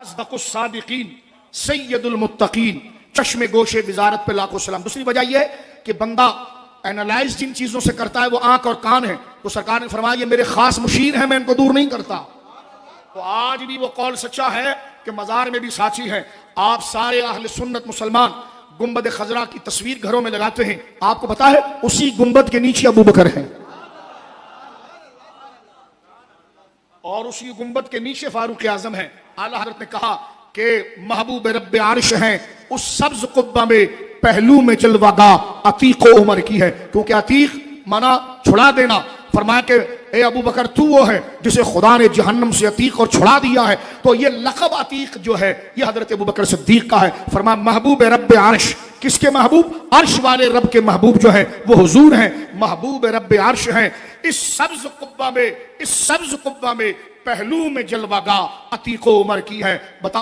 सादिकीन सैयदुल मुत्तकीन चश्मे गोशे वजारत पे लाखों सलाम। दूसरी वजह यह है कि बंदा एनालाइज जिन चीजों से करता है वो आंख और कान है, तो सरकार ने फरमाया ये मेरे खास मुशीर हैं, मैं इनको दूर नहीं करता। तो आज भी वो कौल सच्चा है कि मजार में भी साची है। आप सारे अहले सुन्नत मुसलमान गुंबद खजरा की तस्वीर घरों में लगाते हैं, आपको पता है उसी गुंबद के नीचे अबू बकर है और उसी गुंबद के नीचे फारूक आजम है। आला हजरत ने कहा कि महबूब रब्बे आरिश हैं, उस सब्ज कुब्बा में पहलू में जलवागा अतीक उमर की है, क्योंकि अतीक माना छुड़ा देना। फरमाया कि ए अबू बकर तू वो है जिसे खुदा ने जहन्नम से अतीक और छुड़ा दिया है। तो ये लक़ब अतीक जो है ये हजरत अबू बकर सिद्दीक का है। फरमाया महबूब रब्बे आरिश, किसके महबूब? अर्श वाले रब के महबूब जो है वो हुजूर हैं, महबूब रब्बे अर्श हैं। इस सब्ज कुब्बा में पहलू में जलवागा अतीक उमर की है। बता